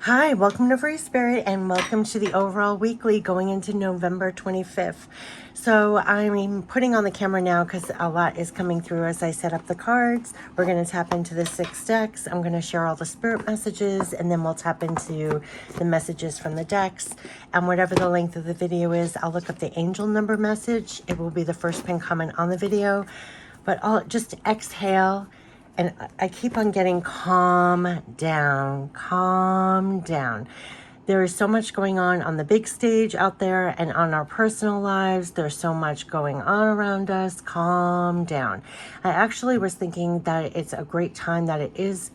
Hi, welcome to Free Spirit and welcome to the overall weekly going into November 25th. So I'm putting on the camera now because a lot is coming through as I set up the cards. We're going to tap into the 6 decks. I'm going to share all the spirit messages and then we'll tap into the messages from the decks. And whatever the length of the video is, I'll look up the angel number message. It will be the first pinned comment on the video. But I'll just exhale. And I keep on getting calm down, calm down. There is so much going on the big stage out there and on our personal lives. There's so much going on around us. Calm down. I actually was thinking that it's a great time that it is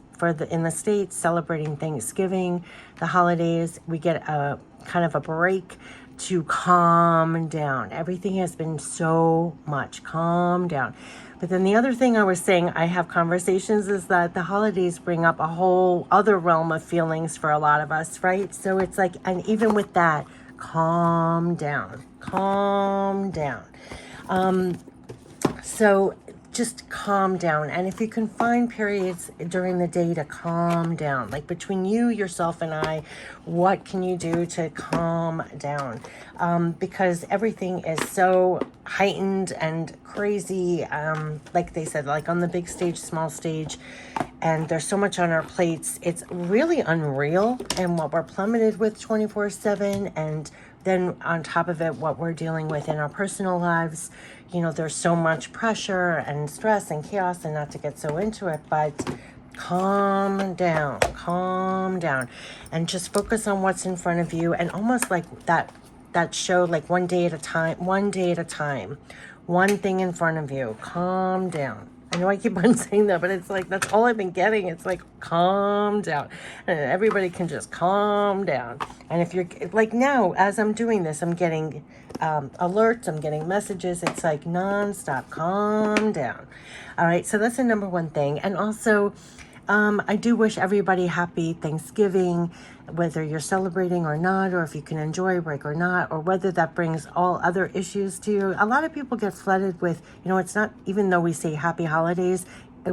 in the States celebrating Thanksgiving, the holidays. We get a kind of a break to calm down. Everything has been so much. Calm down. But then the other thing I was saying, I have conversations, is that the holidays bring up a whole other realm of feelings for a lot of us, right? So it's like, and even with that, calm down, calm down. So just calm down. And if you can find periods during the day to calm down, like between you, yourself, and I, what can you do to calm down? Because everything is so heightened and crazy. Like they said, like on the big stage, small stage, and there's so much on our plates. It's really unreal. And what we're plummeted with 24/7, and then on top of it, what we're dealing with in our personal lives. You know, there's so much pressure and stress and chaos, and not to get so into it, but calm down, and just focus on what's in front of you. And almost like that show, like one day at a time, one thing in front of you. Calm down. I know I keep on saying that, but it's like, that's all I've been getting. It's like, calm down. And everybody can just calm down. And if you're, like now, as I'm doing this, I'm getting alerts, I'm getting messages. It's like nonstop, calm down. All right, so that's the number one thing. And also, I do wish everybody happy Thanksgiving, whether you're celebrating or not, or if you can enjoy a break or not, or whether that brings all other issues to you. A lot of people get flooded with, it's not, even though we say happy holidays,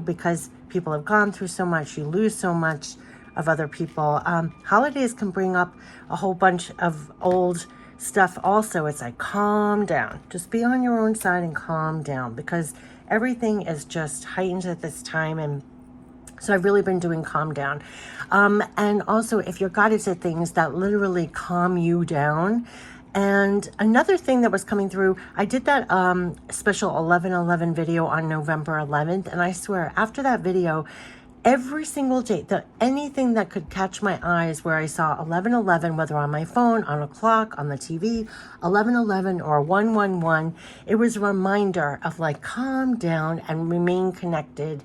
because people have gone through so much, you lose so much of other people. Holidays can bring up a whole bunch of old stuff also. It's like, calm down. Just be on your own side and calm down, because everything is just heightened at this time. And so I've really been doing calm down. And also, if you're guided to things that literally calm you down. And another thing that was coming through, I did that special 11/11 video on November 11th. And I swear, after that video, every single day, anything that could catch my eyes where I saw 11/11, whether on my phone, on a clock, on the TV, 11/11 or 111, it was a reminder of like, calm down and remain connected.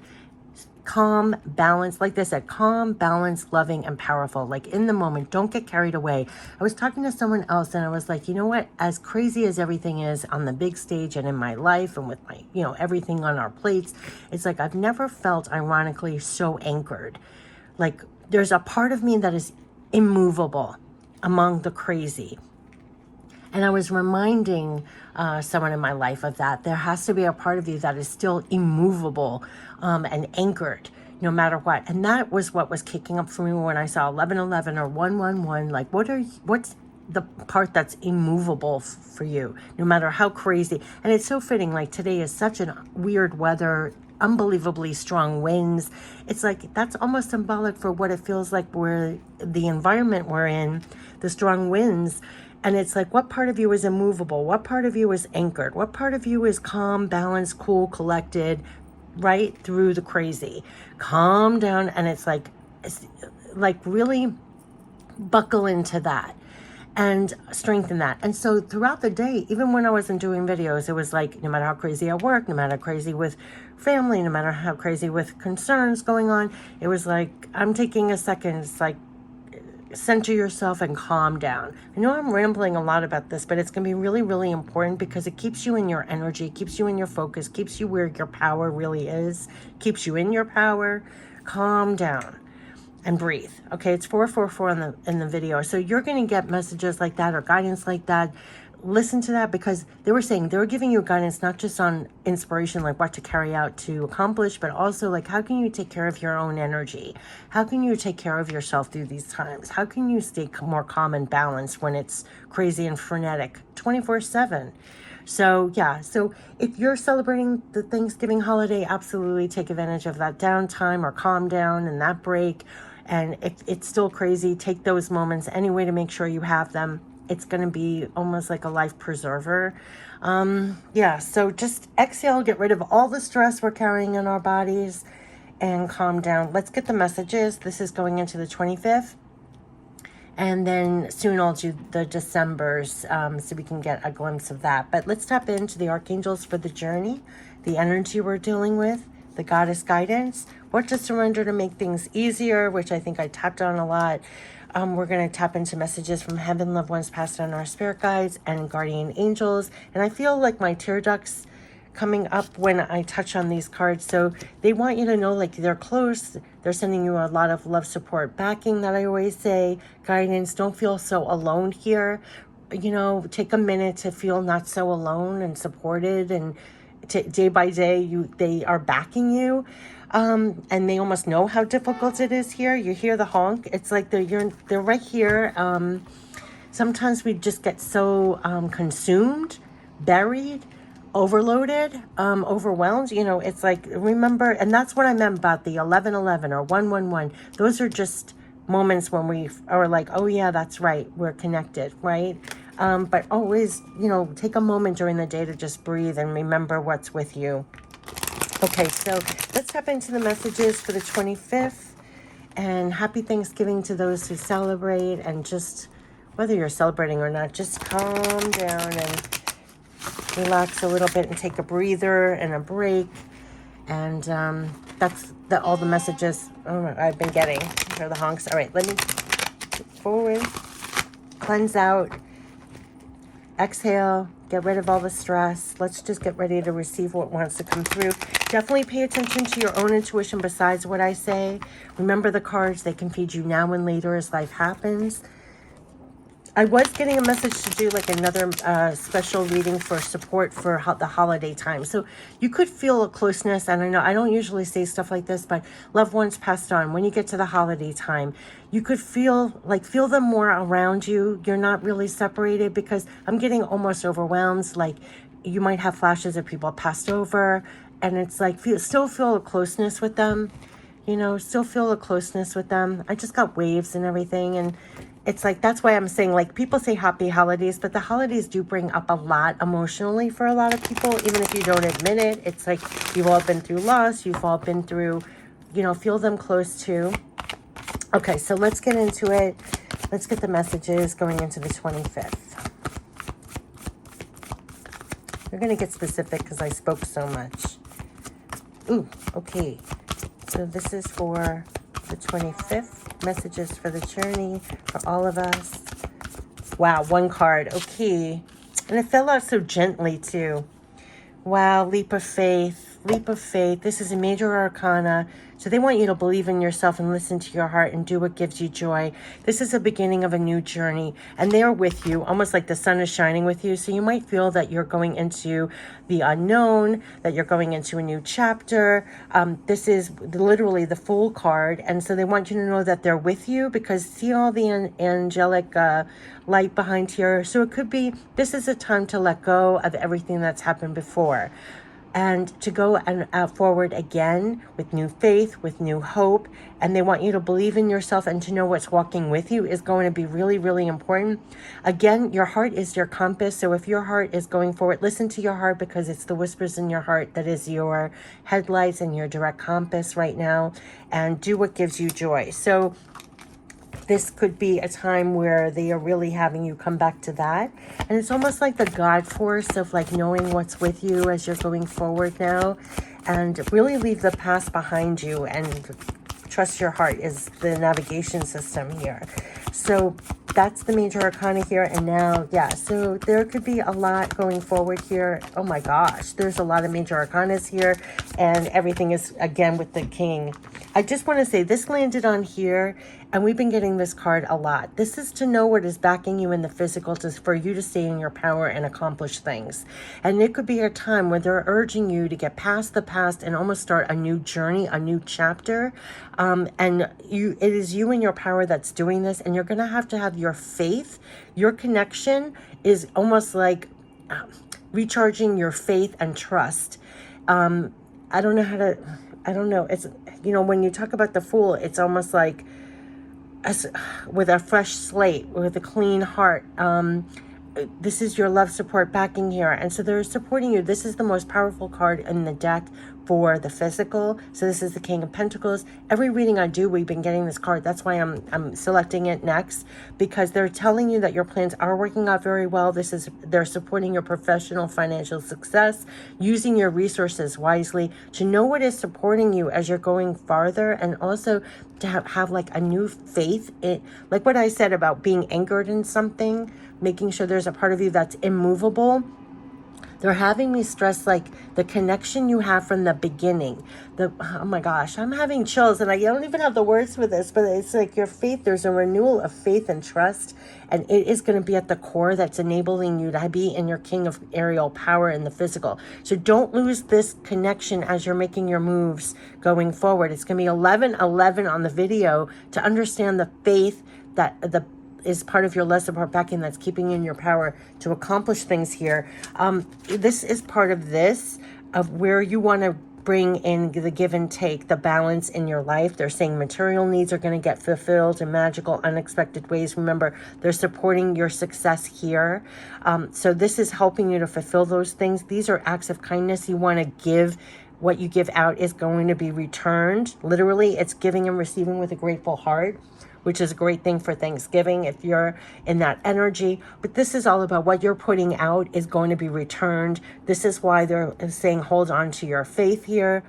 Calm, balanced, like they said, calm, balanced, loving, and powerful, like in the moment. Don't get carried away. I was talking to someone else and I was like, you know what, as crazy as everything is on the big stage and in my life and with my, everything on our plates, it's like I've never felt ironically so anchored. Like there's a part of me that is immovable among the crazy. And I was reminding someone in my life of that. There has to be a part of you that is still immovable and anchored no matter what. And that was what was kicking up for me when I saw 11/11 or 111. Like, what's the part that's immovable for you, no matter how crazy? And it's so fitting. Like today is such a weird weather, unbelievably strong winds. It's like that's almost symbolic for what it feels like where the environment we're in, the strong winds. And it's like, what part of you is immovable? What part of you is anchored? What part of you is calm, balanced, cool, collected, right through the crazy? Calm down. And it's like really buckle into that and strengthen that. And so throughout the day, even when I wasn't doing videos, it was like, no matter how crazy I work, no matter how crazy with family, no matter how crazy with concerns going on, it was like, I'm taking a second. It's like, center yourself and calm down. I know I'm rambling a lot about this, but it's going to be really, really important because it keeps you in your energy, keeps you in your focus, keeps you where your power really is, keeps you in your power. Calm down and breathe. Okay, it's 444 in the video. So you're going to get messages like that or guidance like that listen to that, because they were saying they were giving you guidance, not just on inspiration, like what to carry out to accomplish, but also like, how can you take care of your own energy? How can you take care of yourself through these times? How can you stay more calm and balanced when it's crazy and frenetic 24/7? So yeah, so if you're celebrating the Thanksgiving holiday, absolutely take advantage of that downtime or calm down and that break. And if it's still crazy, take those moments anyway to make sure you have them. It's going to be almost like a life preserver. Yeah, so just exhale, get rid of all the stress we're carrying in our bodies, and calm down. Let's get the messages. This is going into the 25th. And then soon I'll do the Decembers, so we can get a glimpse of that. But let's tap into the archangels for the journey, the energy we're dealing with, the goddess guidance, what to surrender to make things easier, which I think I tapped on a lot. We're going to tap into messages from heaven, loved ones passed on, our spirit guides, and guardian angels. And I feel like my tear ducts coming up when I touch on these cards. So they want you to know, like, they're close. They're sending you a lot of love, support, backing, that I always say, guidance. Don't feel so alone here. You know, take a minute to feel not so alone and supported, and day by day they are backing you. And they almost know how difficult it is here. You hear the honk. It's like they're right here. Sometimes we just get so consumed, buried, overloaded, overwhelmed. You know, it's like, remember, and that's what I meant about the 1111 or 111. Those are just moments when we are like, oh yeah, that's right, we're connected, right? But always, you know, take a moment during the day to just breathe and remember what's with you. Okay, so let's tap into the messages for the 25th. And happy Thanksgiving to those who celebrate. And just, whether you're celebrating or not, just calm down and relax a little bit and take a breather and a break. And that's all the messages I've been getting for the honks. All right, let me forward, cleanse out, exhale, get rid of all the stress. Let's just get ready to receive what wants to come through. Definitely pay attention to your own intuition besides what I say. Remember the cards, they can feed you now and later as life happens. I was getting a message to do like another special reading for support for the holiday time. So you could feel a closeness. And I know I don't usually say stuff like this, but loved ones passed on, when you get to the holiday time, you could feel them more around you. You're not really separated, because I'm getting almost overwhelmed. Like, you might have flashes of people passed over, and it's like, still feel a closeness with them. You know, still feel a closeness with them. I just got waves and everything, and it's like, that's why I'm saying, like, people say happy holidays, but the holidays do bring up a lot emotionally for a lot of people, even if you don't admit it. It's like, you've all been through loss, you've all been through, you know, feel them close too. Okay, so let's get into it. Let's get the messages going into the 25th. We're going to get specific because I spoke so much. Ooh, okay. So this is for the 25th. Messages for the journey for all of us. Wow, one card. Okay. And it fell out so gently too. Wow, leap of faith. Leap of faith. This is a major arcana. So they want you to believe in yourself and listen to your heart and do what gives you joy. This is the beginning of a new journey, and they are with you, almost like the sun is shining with you. So you might feel that you're going into the unknown, that you're going into a new chapter. This is literally the Fool card. And so they want you to know that they're with you, because see all the angelic light behind here. So it could be, this is a time to let go of everything that's happened before, and to go forward again with new faith, with new hope. And they want you to believe in yourself, and to know what's walking with you is going to be really, really important. Again, your heart is your compass. So if your heart is going forward, listen to your heart, because it's the whispers in your heart that is your headlights and your direct compass right now. And do what gives you joy. So this could be a time where they are really having you come back to that. And it's almost like the God force of like knowing what's with you as you're going forward now. And really leave the past behind you and trust your heart is the navigation system here. So that's the major arcana here. And now, yeah, so there could be a lot going forward here. Oh my gosh, there's a lot of major arcanas here, and everything is, again, with the king. I just want to say this landed on here, and we've been getting this card a lot. This is to know what is backing you in the physical, for you to stay in your power and accomplish things. And it could be a time where they're urging you to get past the past and almost start a new journey, a new chapter. And it is you and your power that's doing this, and you're going to have your faith. Your connection is almost like recharging your faith and trust. I don't know how to, I don't know. It's, when you talk about the Fool, it's almost like with a fresh slate, with a clean heart. This is your love support backing here. And so they're supporting you. This is the most powerful card in the deck for the physical. So this is the King of Pentacles. Every reading I do, we've been getting this card. That's why I'm selecting it next, because they're telling you that your plans are working out very well. They're supporting your professional financial success, using your resources wisely, to know what is supporting you as you're going farther, and also to have like a new faith in, like what I said about being anchored in something, making sure there's a part of you that's immovable. They're having me stress like the connection you have from the beginning. Oh my gosh, I'm having chills, and I don't even have the words for this, but it's like your faith, there's a renewal of faith and trust, and it is going to be at the core that's enabling you to be in your King of Aerial power in the physical. So don't lose this connection as you're making your moves going forward. It's going to be 11-11 on the video to understand the faith that is part of your love support backing that's keeping you in your power to accomplish things here. This is part of this, of where you want to bring in the give and take, the balance in your life. They're saying material needs are going to get fulfilled in magical, unexpected ways. Remember, they're supporting your success here. So this is helping you to fulfill those things. These are acts of kindness. You want to give. What you give out is going to be returned. Literally, it's giving and receiving with a grateful heart, which is a great thing for Thanksgiving if you're in that energy. But this is all about what you're putting out is going to be returned. This is why they're saying hold on to your faith here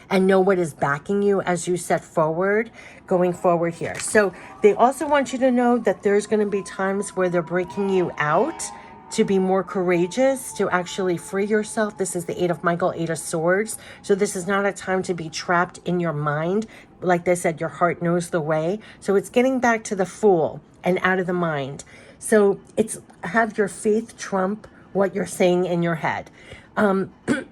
and know what is backing you as you set forward, going forward here. So they also want you to know that there's going to be times where they're breaking you out to be more courageous, to actually free yourself. This is the Eight of Michael, Eight of Swords. So this is not a time to be trapped in your mind. Like they said, your heart knows the way. So it's getting back to the Fool and out of the mind. So it's have your faith trump what you're saying in your head.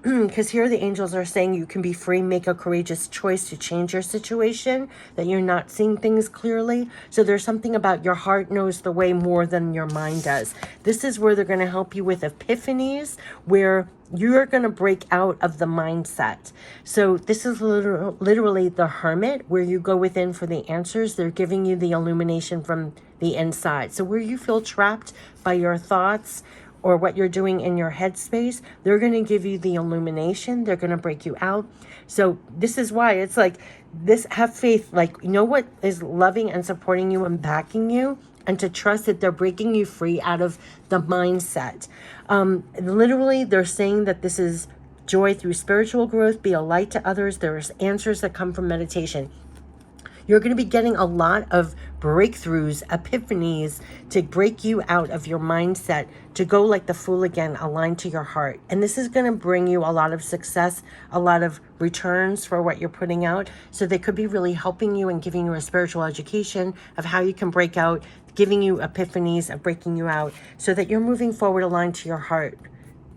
Because here the angels are saying you can be free, make a courageous choice to change your situation, that you're not seeing things clearly. So there's something about your heart knows the way more than your mind does. This is where they're going to help you with epiphanies, where you're going to break out of the mindset. So this is literally the Hermit, where you go within for the answers. They're giving you the illumination from the inside. So where you feel trapped by your thoughts, or what you're doing in your headspace, they're going to give you the illumination. They're going to break you out. So this is why it's like this, have faith, like, you know what is loving and supporting you and backing you, and to trust that they're breaking you free out of the mindset. Literally, they're saying that this is joy through spiritual growth, be a light to others. There's answers that come from meditation. You're going to be getting a lot of breakthroughs, epiphanies, to break you out of your mindset, to go like the Fool again, aligned to your heart. And this is going to bring you a lot of success, a lot of returns for what you're putting out. So they could be really helping you and giving you a spiritual education of how you can break out, giving you epiphanies of breaking you out, so that you're moving forward aligned to your heart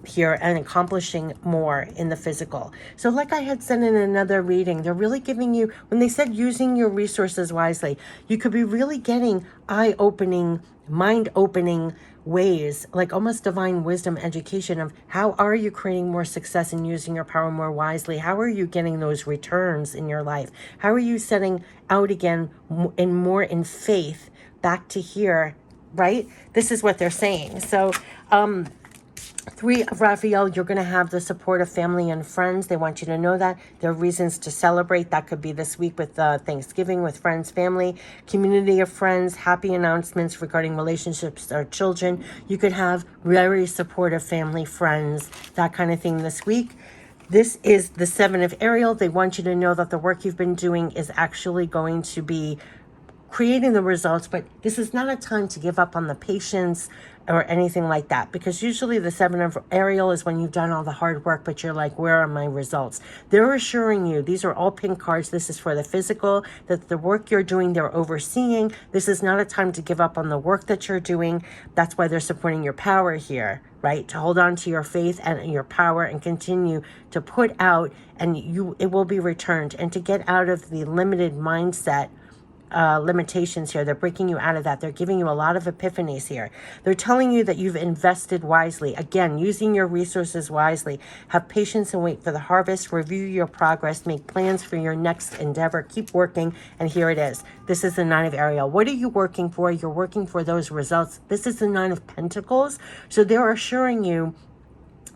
here and accomplishing more in the physical. So like I had said in another reading, they're really giving you, when they said using your resources wisely, you could be really getting eye-opening, mind-opening ways, like almost divine wisdom education of how are you creating more success and using your power more wisely? How are you getting those returns in your life? How are you setting out again in more in faith back to here, right? This is what they're saying. So, Three of Raphael, you're going to have the support of family and friends. They want you to know that. There are reasons to celebrate. That could be this week with Thanksgiving, with friends, family, community of friends, happy announcements regarding relationships or children. You could have very supportive family, friends, that kind of thing this week. This is the Seven of Ariel. They want you to know that the work you've been doing is actually going to be creating the results, but this is not a time to give up on the patience or anything like that, because usually the Seven of Ariel is when you've done all the hard work, but you're like, where are my results? They're assuring you, these are all pink cards, this is for the physical, that the work you're doing, they're overseeing. This is not a time to give up on the work that you're doing. That's why they're supporting your power here, right? To hold on to your faith and your power and continue to put out, and it will be returned, and to get out of the limited mindset limitations here. They're breaking you out of that. They're giving you a lot of epiphanies here. They're telling you that you've invested wisely. Again, using your resources wisely. Have patience and wait for the harvest. Review your progress. Make plans for your next endeavor. Keep working. And here it is. This is the Nine of Ariel. What are you working for? You're working for those results. This is the Nine of Pentacles. So they're assuring you,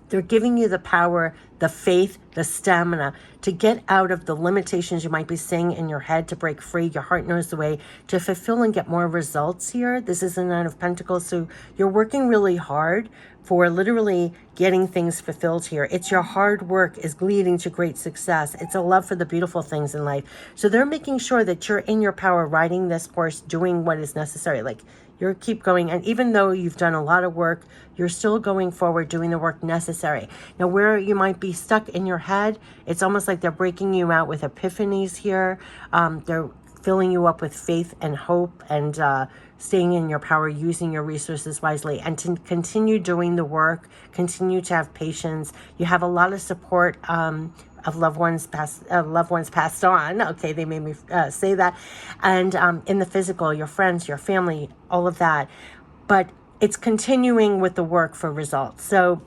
they're giving you the power, the faith, the stamina to get out of the limitations you might be seeing in your head, to break free. Your heart knows the way to fulfill and get more results here. This is the Nine of Pentacles. So you're working really hard for literally getting things fulfilled here. It's your hard work is leading to great success. It's a love for the beautiful things in life. So they're making sure that you're in your power, riding this horse, doing what is necessary. Like, you keep going, and even though you've done a lot of work, you're still going forward, doing the work necessary. Now, where you might be stuck in your head, it's almost like they're breaking you out with epiphanies here. They're filling you up with faith and hope, and staying in your power, using your resources wisely, and to continue doing the work, continue to have patience. You have a lot of support of loved ones passed on. Okay, they made me say that. And in the physical, your friends, your family, all of that. But it's continuing with the work for results. So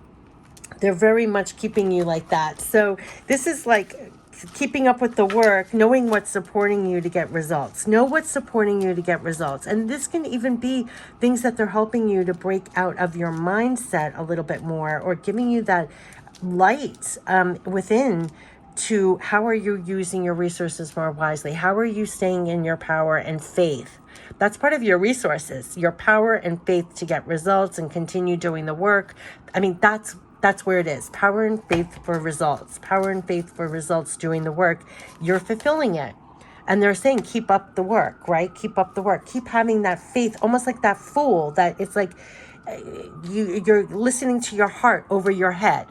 they're very much keeping you like that. So this is like keeping up with the work, knowing what's supporting you to get results. Know what's supporting you to get results. And this can even be things that they're helping you to break out of your mindset a little bit more, or giving you that light within, to how are you using your resources more wisely? How are you staying in your power and faith? That's part of your resources, your power and faith to get results and continue doing the work. I mean, that's where it is. Power and faith for results. Power and faith for results, doing the work. You're fulfilling it. And they're saying, keep up the work, right? Keep up the work. Keep having that faith, almost like that fool, that it's like you're listening to your heart over your head.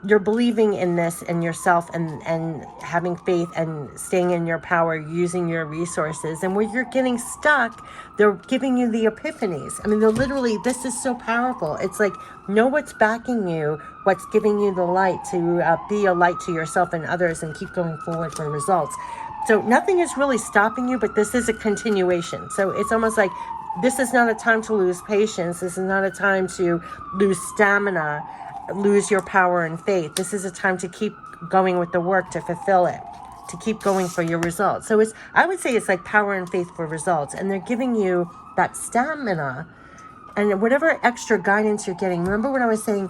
You're believing in this and yourself, and having faith and staying in your power, using your resources. And where you're getting stuck, they're giving you the epiphanies. I mean, they're literally, this is so powerful. It's like, know what's backing you, what's giving you the light to be a light to yourself and others, and keep going forward for results. So nothing is really stopping you, but this is a continuation. So it's almost like, this is not a time to lose patience. This is not a time to lose stamina, lose your power and faith. This is a time to keep going with the work, to fulfill it, to keep going for your results. So I would say it's like power and faith for results. And they're giving you that stamina and whatever extra guidance you're getting. Remember when I was saying,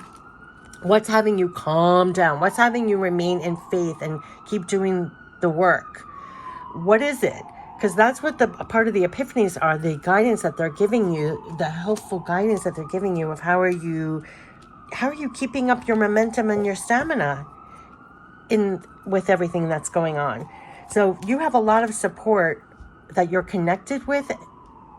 what's having you calm down? What's having you remain in faith and keep doing the work? What is it? Because that's what the part of the epiphanies are, the guidance that they're giving you, the helpful guidance that they're giving you of how are you keeping up your momentum and your stamina with everything that's going on. So you have a lot of support that you're connected with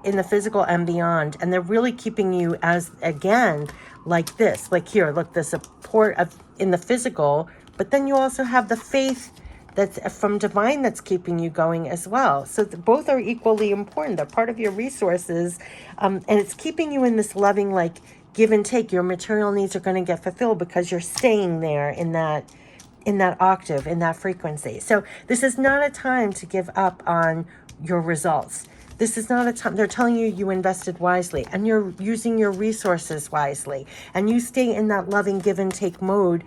in the physical and beyond, and they're really keeping you as, again, like this, like here, look, the support in the physical, but then you also have the faith that's from divine that's keeping you going as well. So both are equally important. They're part of your resources, and it's keeping you in this loving, like, give and take. Your material needs are going to get fulfilled because you're staying there in that octave, in that frequency. So this is not a time to give up on your results. This is not a time. They're telling you you invested wisely, and you're using your resources wisely, and you stay in that loving give and take mode.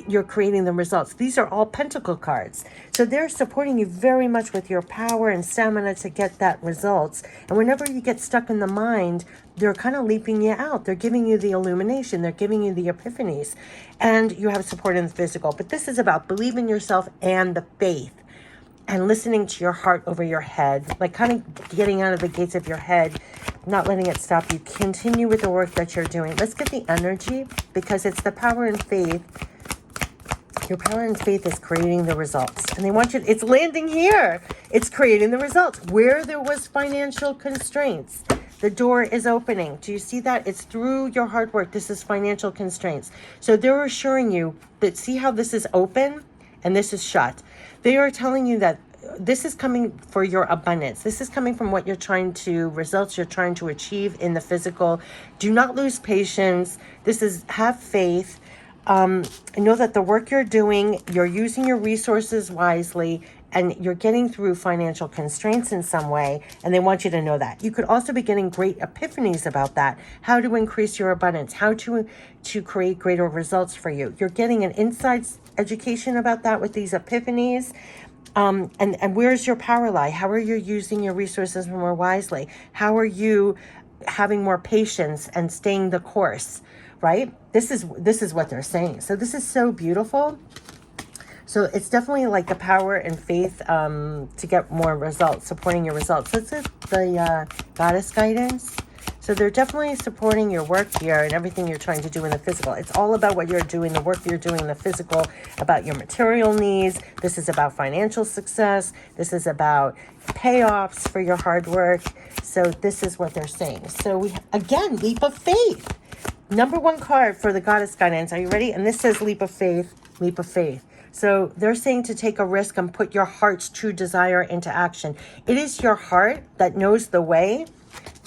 You're creating the results. These are all pentacle cards. So they're supporting you very much with your power and stamina to get that results. And whenever you get stuck in the mind, they're kind of leaping you out. They're giving you the illumination. They're giving you the epiphanies. And you have support in the physical. But this is about believing yourself and the faith, and listening to your heart over your head, like kind of getting out of the gates of your head, not letting it stop you. Continue with the work that you're doing. Let's get the energy, because it's the power and faith Your power and faith is creating the results. And they want you, it's landing here. It's creating the results. Where there was financial constraints, the door is opening. Do you see that? It's through your hard work. This is financial constraints. So they're assuring you that, see how this is open and this is shut. They are telling you that this is coming for your abundance. This is coming from what you're trying to, results you're trying to achieve in the physical. Do not lose patience. This is, have faith. Know that the work you're doing, you're using your resources wisely, and you're getting through financial constraints in some way, and they want you to know that. You could also be getting great epiphanies about that, how to increase your abundance, how to create greater results for you. You're getting an inside education about that with these epiphanies. And where's your power lie? How are you using your resources more wisely? How are you having more patience and staying the course, right? This is what they're saying. So this is so beautiful. So it's definitely like the power and faith to get more results, supporting your results. This is the goddess guidance. So they're definitely supporting your work here and everything you're trying to do in the physical. It's all about what you're doing, the work you're doing in the physical, about your material needs. This is about financial success. This is about payoffs for your hard work. So this is what they're saying. So we, again, leap of faith. Number one card for the goddess guidance. Are you ready? And this says leap of faith, leap of faith. So they're saying to take a risk and put your heart's true desire into action. It is your heart that knows the way,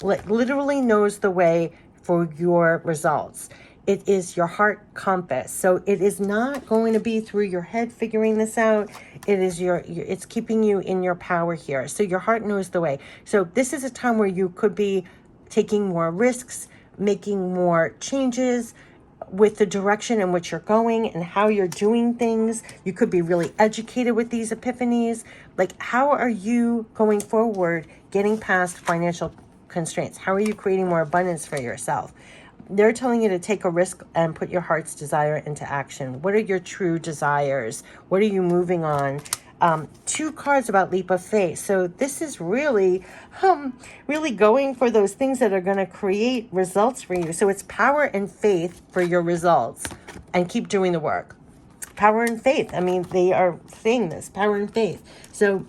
literally knows the way for your results. It is your heart compass. So it is not going to be through your head figuring this out. It is it's keeping you in your power here. So your heart knows the way. So this is a time where you could be taking more risks, making more changes with the direction in which you're going and how you're doing things. You could be really educated with these epiphanies. Like, how are you going forward, getting past financial constraints? How are you creating more abundance for yourself? They're telling you to take a risk and put your heart's desire into action. What are your true desires? What are you moving on? Two cards about leap of faith. So this is really going for those things that are going to create results for you. So it's power and faith for your results, and keep doing the work. Power and faith. I mean, they are saying this, power and faith. So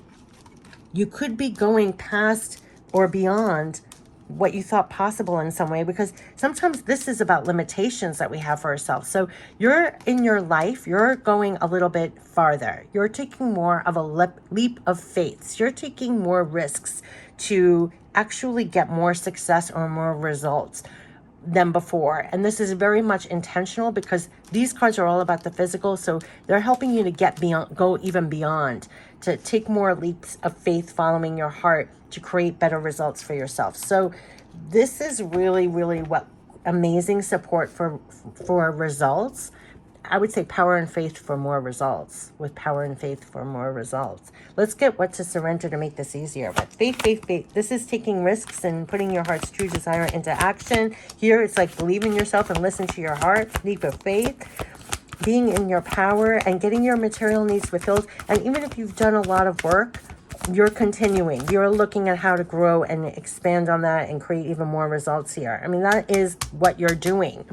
you could be going past or beyond what you thought possible in some way, because sometimes this is about limitations that we have for ourselves. So you're in your life, you're going a little bit farther. You're taking more of a leap of faith. You're taking more risks to actually get more success or more results than before. And this is very much intentional, because these cards are all about the physical. So they're helping you to get beyond, go even beyond, to take more leaps of faith following your heart to create better results for yourself. So this is really, really what amazing support for results. I would say power and faith for more results, with power and faith for more results. Let's get what to surrender to make this easier. But faith, faith, faith. This is taking risks and putting your heart's true desire into action. Here, it's like believe in yourself and listen to your heart. Leap of faith. Being in your power and getting your material needs fulfilled. And even if you've done a lot of work, you're continuing. You're looking at how to grow and expand on that and create even more results here. I mean, that is what you're doing.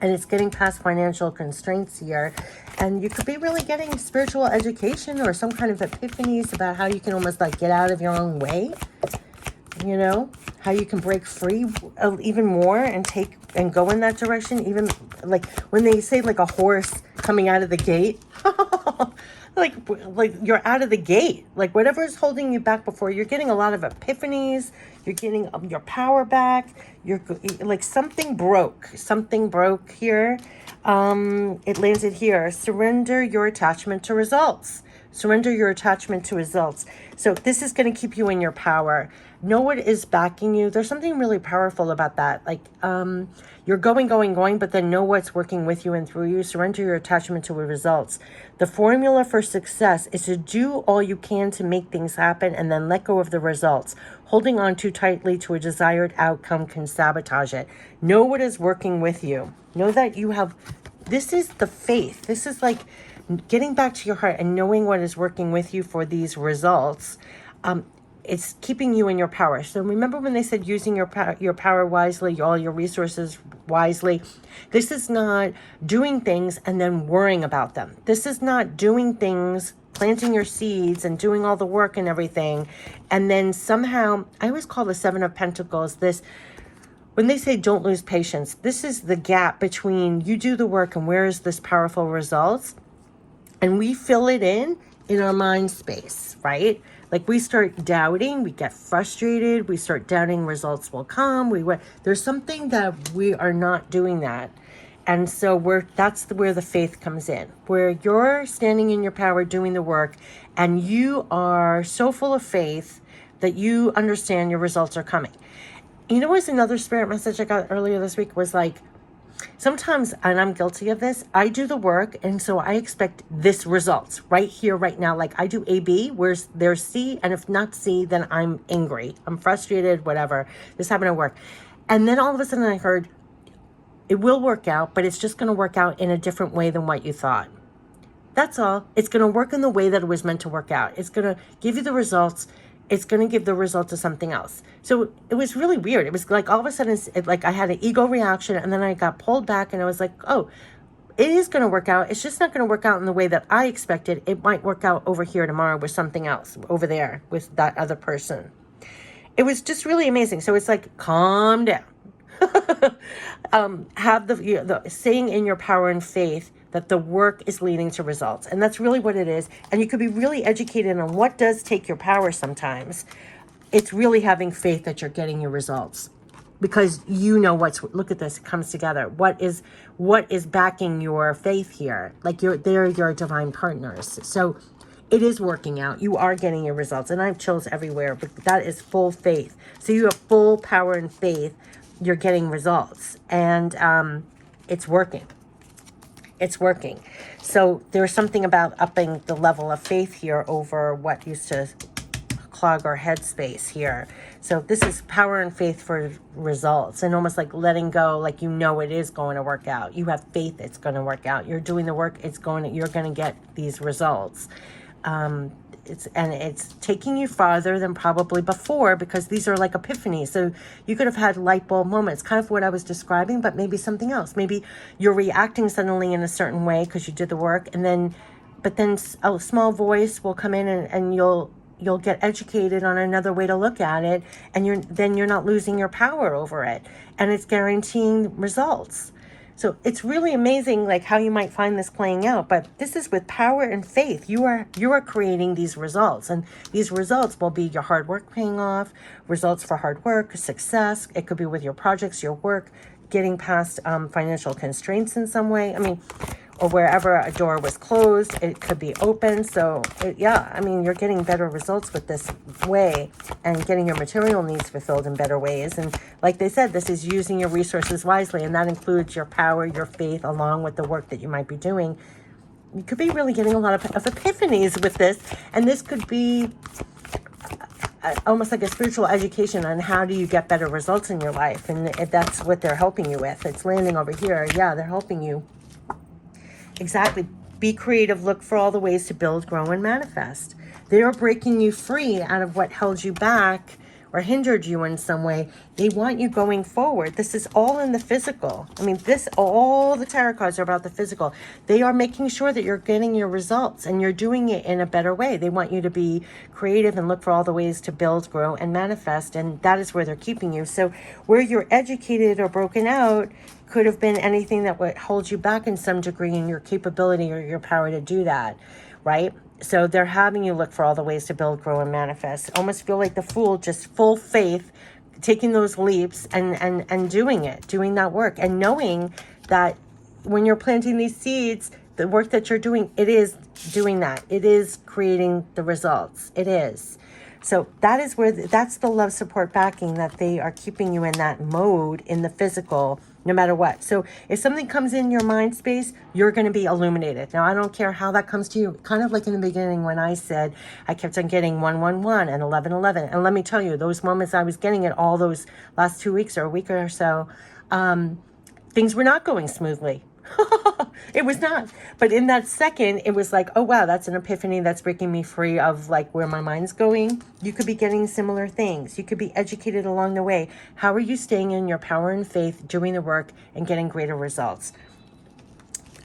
And it's getting past financial constraints here. And you could be really getting spiritual education or some kind of epiphanies about how you can almost like get out of your own way. You know, how you can break free even more and take and go in that direction. Even like when they say like a horse coming out of the gate, like you're out of the gate, like whatever is holding you back before, you're getting a lot of epiphanies. You're getting your power back. You're like something broke here. It landed here. Surrender your attachment to results. Surrender your attachment to results. So this is going to keep you in your power. Know what is backing you. There's something really powerful about that. Like you're going, but then know what's working with you and through you. Surrender your attachment to results. The formula for success is to do all you can to make things happen and then let go of the results. Holding on too tightly to a desired outcome can sabotage it. Know what is working with you. Know that you have, this is the faith. This is like getting back to your heart and knowing what is working with you for these results. it's keeping you in your power. So remember when they said using your power wisely, all your resources wisely. This is not doing things and then worrying about them. This is not doing things, planting your seeds and doing all the work and everything, and then somehow, I always call the Seven of Pentacles this, when they say don't lose patience, this is the gap between you do the work and where is this powerful results, and we fill it in our mind space, right? Like we start doubting, we get frustrated, we start doubting results will come. There's something that we are not doing that. And so that's where the faith comes in, where you're standing in your power, doing the work, and you are so full of faith that you understand your results are coming. You know, what's another spirit message I got earlier this week was like, sometimes, and I'm guilty of this, I do the work, and so I expect this results right here, right now. Like I do AB, where's there's C, and if not C, then I'm angry, I'm frustrated, whatever. This happened at work. And then all of a sudden I heard, it will work out, but it's just going to work out in a different way than what you thought. That's all. It's going to work in the way that it was meant to work out. It's going to give you the results. It's going to give the result to something else. So it was really weird. It was like all of a sudden, like I had an ego reaction, and then I got pulled back, and I was like, oh, it is going to work out. It's just not going to work out in the way that I expected. It might work out over here tomorrow with something else over there with that other person. It was just really amazing. So it's like, calm down. Have the saying in your power and faith that the work is leading to results. And that's really what it is. And you could be really educated on what does take your power sometimes. It's really having faith that you're getting your results. Because you know look at this, it comes together. What is backing your faith here? Like they're your divine partners. So it is working out. You are getting your results. And I have chills everywhere, but that is full faith. So you have full power and faith. You're getting results, and it's working. It's working. So there's something about upping the level of faith here over what used to clog our headspace here. So this is power and faith for results, and almost like letting go, like you know it is going to work out. You have faith it's going to work out. You're doing the work. You're going to get these results. It's taking you farther than probably before, because these are like epiphanies. So you could have had light bulb moments, kind of what I was describing, but maybe something else. Maybe you're reacting suddenly in a certain way because you did the work, but then a small voice will come in, and you'll get educated on another way to look at it, and you're not losing your power over it, and it's guaranteeing results. So it's really amazing, like how you might find this playing out. But this is with power and faith. You are creating these results, and these results will be your hard work paying off, results for hard work, success. It could be with your projects, your work, getting past financial constraints in some way. I mean, or wherever a door was closed, it could be open. So you're getting better results with this way, and getting your material needs fulfilled in better ways. And like they said, this is using your resources wisely, and that includes your power, your faith, along with the work that you might be doing. You could be really getting a lot of epiphanies with this, and this could be almost like a spiritual education on how do you get better results in your life. And that's what they're helping you with. It's landing over here. Yeah, they're helping you. Exactly. Be creative. Look for all the ways to build, grow, and manifest. They are breaking you free out of what held you back or hindered you in some way. They want you going forward. This is all in the physical. I mean, all the tarot cards are about the physical. They are making sure that you're getting your results, and you're doing it in a better way. They want you to be creative and look for all the ways to build, grow, and manifest. And that is where they're keeping you. So where you're educated or broken out could have been anything that would hold you back in some degree in your capability or your power to do that, right? So they're having you look for all the ways to build, grow, and manifest. Almost feel like the Fool, just full faith, taking those leaps and doing it, doing that work, and knowing that when you're planting these seeds, the work that you're doing, it is doing that. It is creating the results. It is. So that's the love, support, backing, that they are keeping you in that mode in the physical, no matter what. So if something comes in your mind space, you're going to be illuminated. Now, I don't care how that comes to you. Kind of like in the beginning when I said I kept on getting 111 and 1111. And let me tell you, those moments I was getting it all those last 2 weeks or a week or so, things were not going smoothly. It was not. But in that second, it was like, oh, wow, that's an epiphany that's breaking me free of like where my mind's going. You could be getting similar things. You could be educated along the way. How are you staying in your power and faith, doing the work and getting greater results?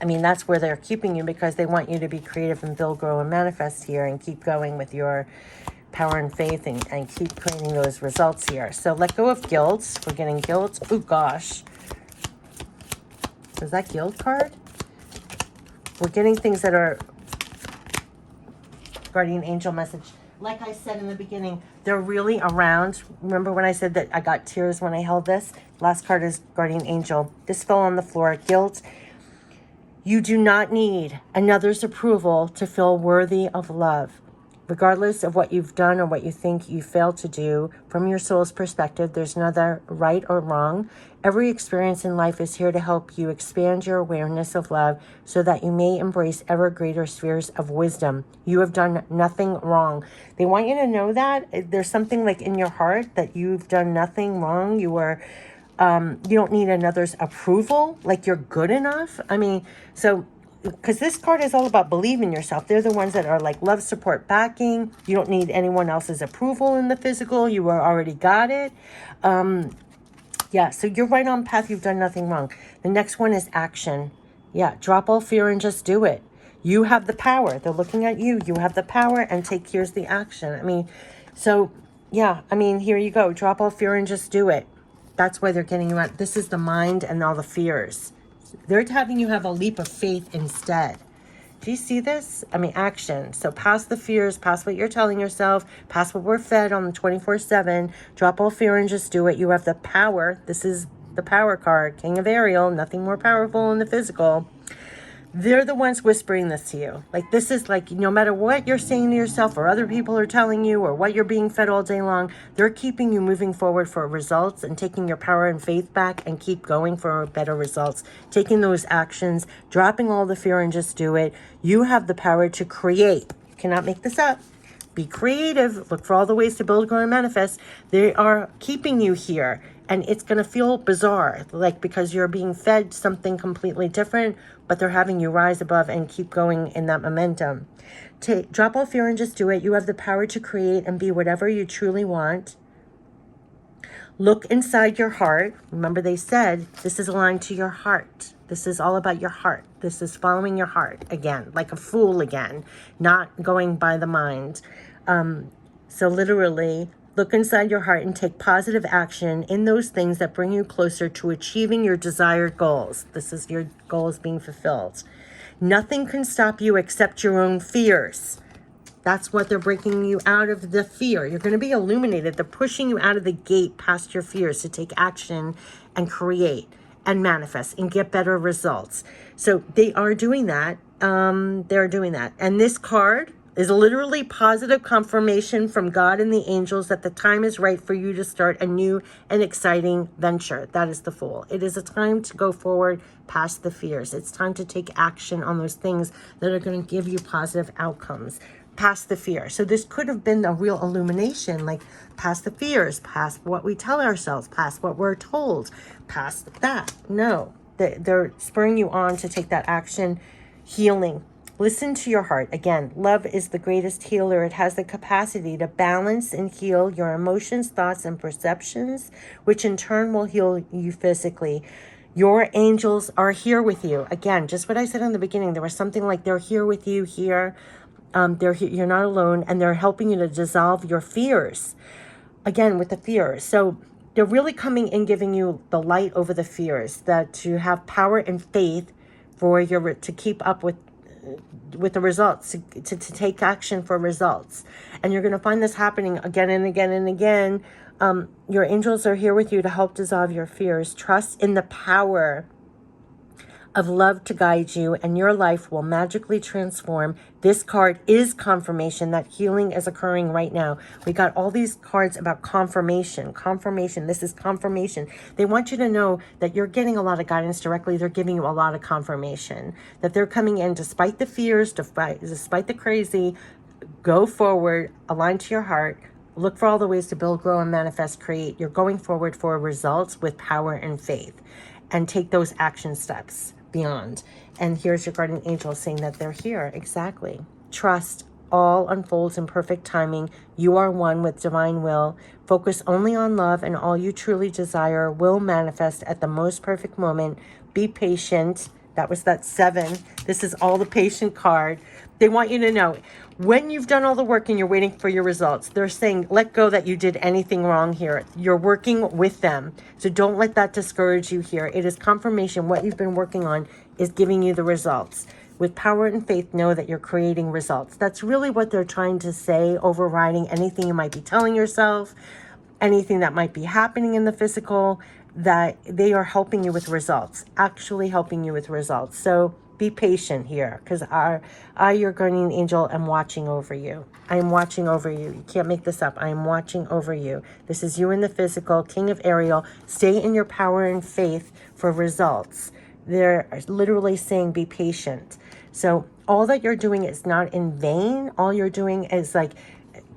I mean, that's where they're keeping you, because they want you to be creative and build, grow, and manifest here and keep going with your power and faith and keep creating those results here. So let go of guilt. We're getting guilt. Oh, gosh. Is that guilt card? We're getting things that are guardian angel message. Like I said in the beginning, they're really around. Remember when I said that I got tears when I held this? Last card is guardian angel. This fell on the floor. Guilt. You do not need another's approval to feel worthy of love. Regardless of what you've done or what you think you failed to do, from your soul's perspective, there's neither right or wrong. Every experience in life is here to help you expand your awareness of love so that you may embrace ever greater spheres of wisdom. You have done nothing wrong. They want you to know that. There's something like in your heart that you've done nothing wrong. You don't need another's approval, like you're good enough. I mean, so, because this card is all about believing yourself. They're the ones that are like love, support, backing. You don't need anyone else's approval in the physical. You already got it. Yeah, so you're right on path. You've done nothing wrong. The next one is action. Yeah, drop all fear and just do it. You have the power. They're looking at you. You have the power, and here's the action. I mean, so yeah, I mean, here you go. Drop all fear and just do it. That's why they're getting you out. This is the mind and all the fears. They're having you have a leap of faith instead. Do you see this? I mean, action. So past the fears, past what you're telling yourself, past what we're fed on the 24/7. Drop all fear and just do it. You have the power. This is the power card. King of Ariel. Nothing more powerful in the physical. They're the ones whispering this to you. Like, this is like, no matter what you're saying to yourself or other people are telling you or what you're being fed all day long, they're keeping you moving forward for results and taking your power and faith back and keep going for better results. Taking those actions, dropping all the fear and just do it. You have the power to create. You cannot make this up. Be creative. Look for all the ways to build, grow, and manifest. They are keeping you here. And it's going to feel bizarre, like because you're being fed something completely different, but they're having you rise above and keep going in that momentum. Drop all fear and just do it. You have the power to create and be whatever you truly want. Look inside your heart. Remember, they said this is aligned to your heart. This is all about your heart. This is following your heart again, like a fool again, not going by the mind. So literally, look inside your heart and take positive action in those things that bring you closer to achieving your desired goals. This is your goals being fulfilled. Nothing can stop you except your own fears. That's what they're breaking you out of, the fear. You're going to be illuminated. They're pushing you out of the gate past your fears to take action and create and manifest and get better results. So they are doing that. They're doing that. And this card is literally positive confirmation from God and the angels that the time is right for you to start a new and exciting venture. That is the Fool. It is a time to go forward past the fears. It's time to take action on those things that are going to give you positive outcomes past the fear. So this could have been a real illumination, like past the fears, past what we tell ourselves, past what we're told, past that. No, they're spurring you on to take that action. Healing. Listen to your heart. Again, love is the greatest healer. It has the capacity to balance and heal your emotions, thoughts, and perceptions, which in turn will heal you physically. Your angels are here with you. Again, just what I said in the beginning, there was something like they're here with you here. They're here, you're not alone, and they're helping you to dissolve your fears. Again, with the fears. So they're really coming and giving you the light over the fears, that to have power and faith to keep up with the results, to take action for results. And you're going to find this happening again and again and again. Your angels are here with you to help dissolve your fears. Trust in the power of love to guide you, and your life will magically transform. This card is confirmation that healing is occurring right now. We got all these cards about confirmation. This is confirmation. They want you to know that you're getting a lot of guidance directly. They're giving you a lot of confirmation that they're coming in despite the fears, despite the crazy. Go forward, align to your heart. Look for all the ways to build, grow, and manifest, create. You're going forward for results with power and faith, and take those action steps. beyond. And here's your guardian angel saying that they're here. Exactly. Trust. All unfolds in perfect timing. You are one with divine will. Focus only on love, and all you truly desire will manifest at the most perfect moment. Be patient. That was that 7. This is all the patient card. They want you to know when you've done all the work and you're waiting for your results, they're saying, let go that you did anything wrong here. You're working with them. So don't let that discourage you here. It is confirmation. What you've been working on is giving you the results. With power and faith, know that you're creating results. That's really what they're trying to say, overriding anything you might be telling yourself, anything that might be happening in the physical, that they are helping you with results, actually helping you with results. So be patient here, because I, your guardian angel, am watching over you. I am watching over you. You can't make this up. I am watching over you. This is you in the physical, King of Ariel. Stay in your power and faith for results. They're literally saying be patient. So all that you're doing is not in vain. All you're doing is like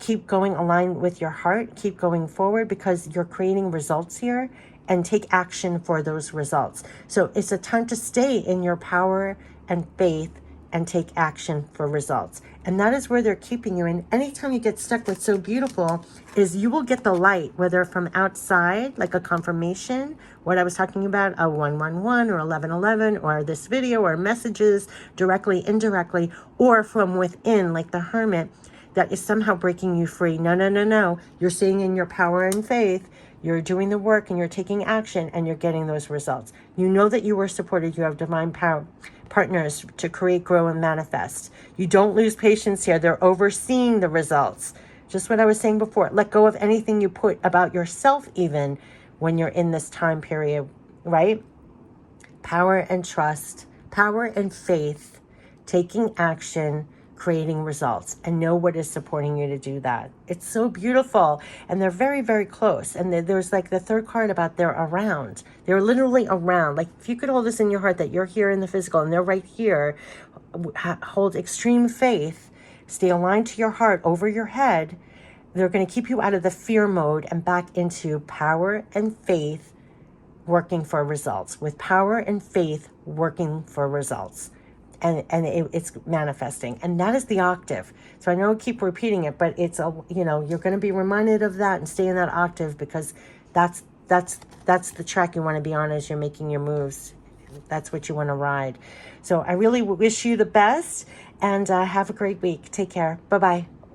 keep going aligned with your heart, keep going forward, because you're creating results here, and take action for those results. So it's a time to stay in your power and faith and take action for results. And that is where they're keeping you. And anytime you get stuck, what's so beautiful is you will get the light, whether from outside, like a confirmation, what I was talking about, a 111 or 1111, or this video, or messages directly, indirectly, or from within, like the Hermit, that is somehow breaking you free. No, no, no, no. You're staying in your power and faith. You're doing the work and you're taking action, and you're getting those results. You know that you were supported. You have divine power partners to create, grow, and manifest. You don't lose patience here. They're overseeing the results. Just what I was saying before. Let go of anything you put about yourself, even when you're in this time period, right? Power and trust, power and faith, taking action, creating results, and know what is supporting you to do that. It's so beautiful. And they're very, very close. And there's like the third card about they're around. They're literally around. Like if you could hold this in your heart that you're here in the physical and they're right here, hold extreme faith, stay aligned to your heart over your head. They're going to keep you out of the fear mode and back into power and faith, working for results. With power and faith, working for results. And it's manifesting. And that is the octave. So I know I keep repeating it, but it's you're going to be reminded of that and stay in that octave, because that's the track you want to be on as you're making your moves. That's what you want to ride. So I really wish you the best, and have a great week. Take care. Bye-bye.